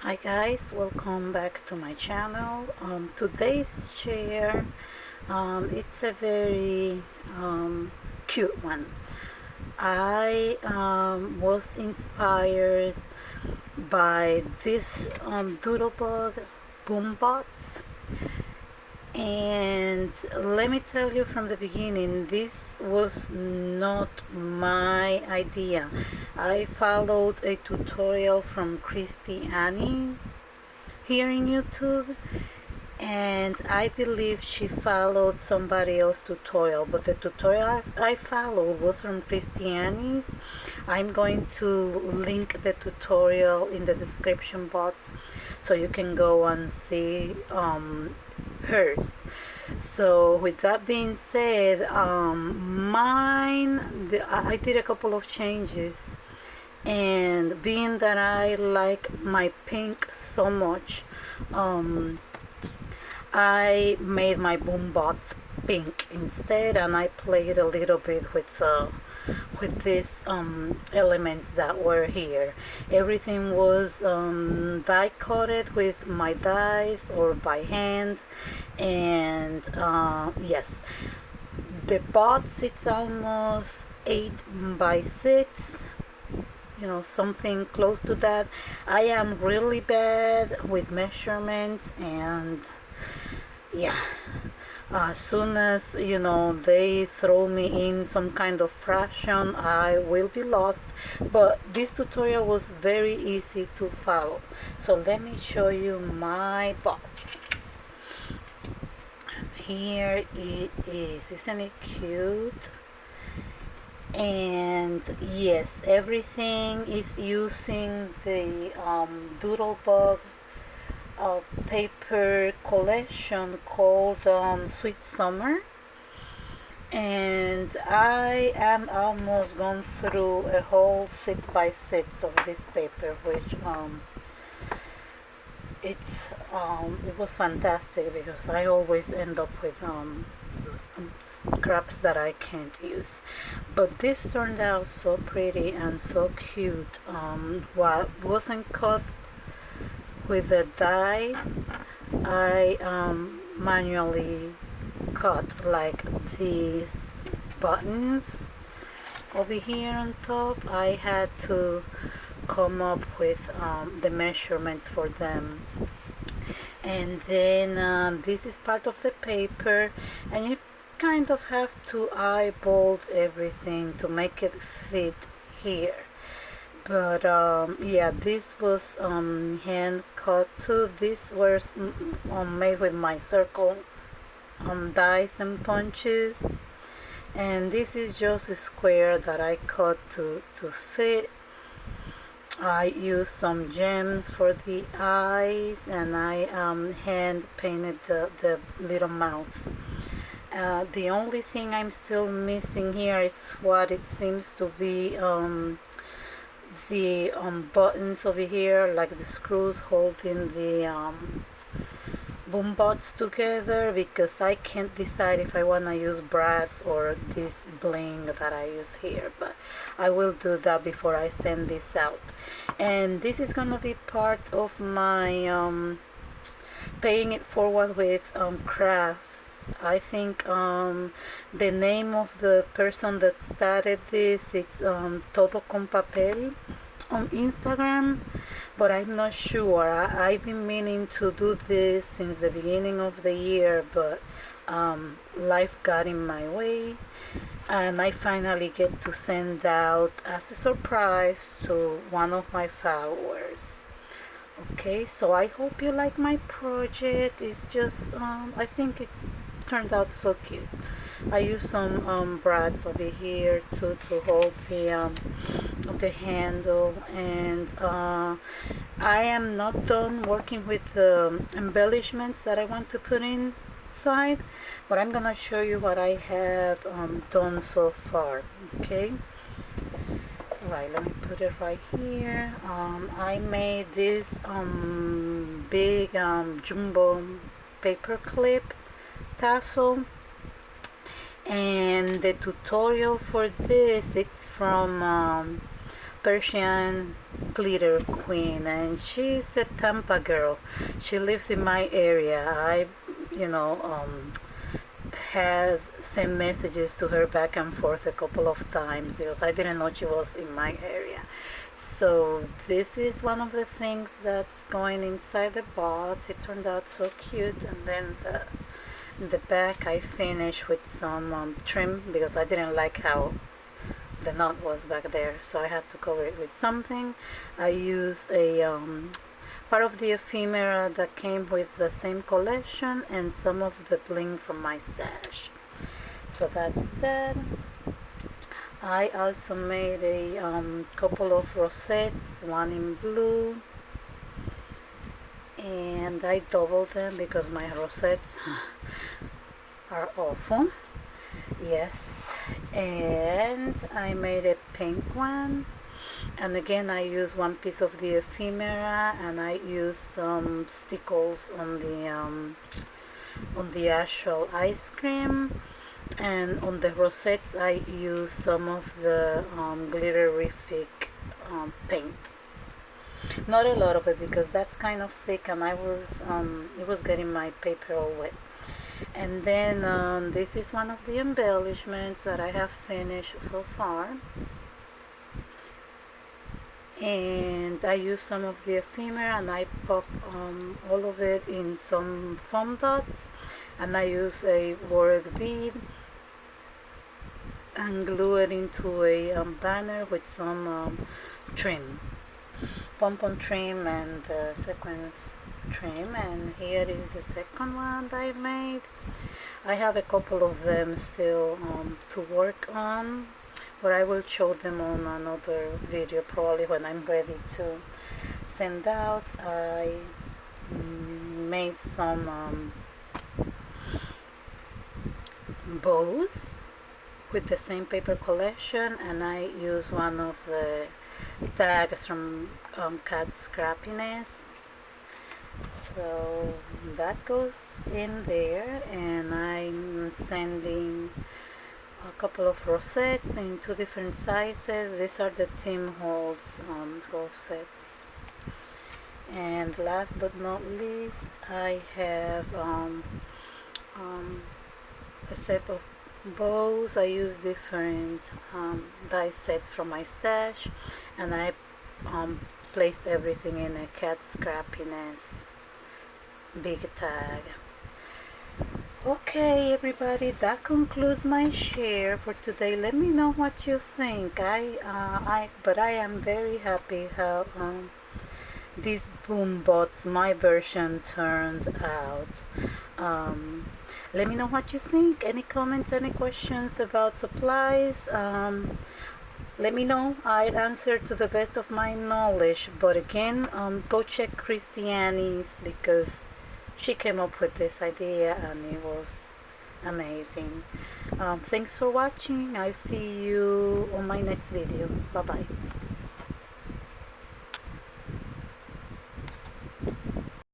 Hi guys, welcome back to my channel. Today's share, it's a very cute one. I was inspired by this Doodlebug Boom Box, and let me tell you from the beginning, this was not my idea. I followed a tutorial from Kristianne here in YouTube, and I believe she followed somebody else's tutorial, but the tutorial I followed was from Kristianne's. I'm going to link the tutorial in the description box so you can go and see hers. So with that being said, I did a couple of changes, and being that I like my pink so much, I made my boombox pink instead, and I played a little bit with these elements that were here. Everything was die cutted with my dies or by hand, and yes, the box it's almost 8 by 6, something close to that. I am really bad with measurements, and yeah, as soon as they throw me in some kind of fraction, I will be lost. But this tutorial was very easy to follow, so let me show you my box. Here it is. Isn't it cute? And yes, everything is using the Doodlebug paper collection called Sweet Summer, and I am almost gone through a whole 6 by 6 of this paper, which it was fantastic because I always end up with scraps that I can't use. But this turned out so pretty and so cute. What wasn't cut with the die, I manually cut like these buttons over here on top. I had to come up with the measurements for them, and then this is part of the paper, and you kind of have to eyeball everything to make it fit here. But yeah, this was hand cut too. This was made with my circle dies and punches, and this is just a square that I cut to fit. I used some gems for the eyes, and I hand painted the little mouth. The only thing I'm still missing here is what it seems to be the buttons over here, like the screws holding the boom bots together, because I can't decide if I want to use brass or this bling that I use here, but I will do that before I send this out. And this is gonna be part of my paying it forward with crafts. I think the name of the person that started this, it's Todo con Papel on Instagram, but I'm not sure. I've been meaning to do this since the beginning of the year, but life got in my way, and I finally get to send out as a surprise to one of my followers. Okay, so I hope you like my project. It's just I think it's turned out so cute. I use some brads over here to hold the handle, and I am not done working with the embellishments that I want to put inside, but I'm gonna show you what I have done so far. Okay, right, let me put it right here. I made this big jumbo paper clip tassel, and the tutorial for this, it's from Persian Glitter Queen, and she's a Tampa girl. She lives in my area. I, you know, have sent messages to her back and forth a couple of times because I didn't know she was in my area. So this is one of the things that's going inside the box. It turned out so cute. And then the back I finished with some trim because I didn't like how the knot was back there, so I had to cover it with something. I used a part of the ephemera that came with the same collection and some of the bling from my stash. So that's that. I also made a couple of rosettes, one in blue, and I doubled them because my rosettes are awful. Yes, and I made a pink one, and again I used one piece of the ephemera, and I used some stickles on the actual ice cream, and on the rosettes I used some of the glitterific paint. Not a lot of it because that's kind of thick, and it was getting my paper all wet. And then this is one of the embellishments that I have finished so far, and I used some of the ephemera and I popped all of it in some foam dots, and I used a word bead and glue it into a banner with some trim, pom-pom trim and sequins trim. And here is the second one that I made. I have a couple of them still to work on, but I will show them on another video probably when I'm ready to send out. I made some bows with the same paper collection, and I used one of the tags from Cat Scrappiness. So that goes in there, and I'm sending a couple of rosettes in 2 different sizes. These are the Tim Holtz rosettes. And last but not least, I have a set of bows. I use different die sets from my stash, and I placed everything in a Cat Scrappiness big tag. Okay, everybody, that concludes my share for today. Let me know what you think. But I am very happy how this boom box, my version, turned out. Let me know what you think. Any comments, any questions about supplies? Let me know. I'll answer to the best of my knowledge. But again, go check Kristianne's because she came up with this idea and it was amazing. Thanks for watching. I'll see you on my next video. Bye bye.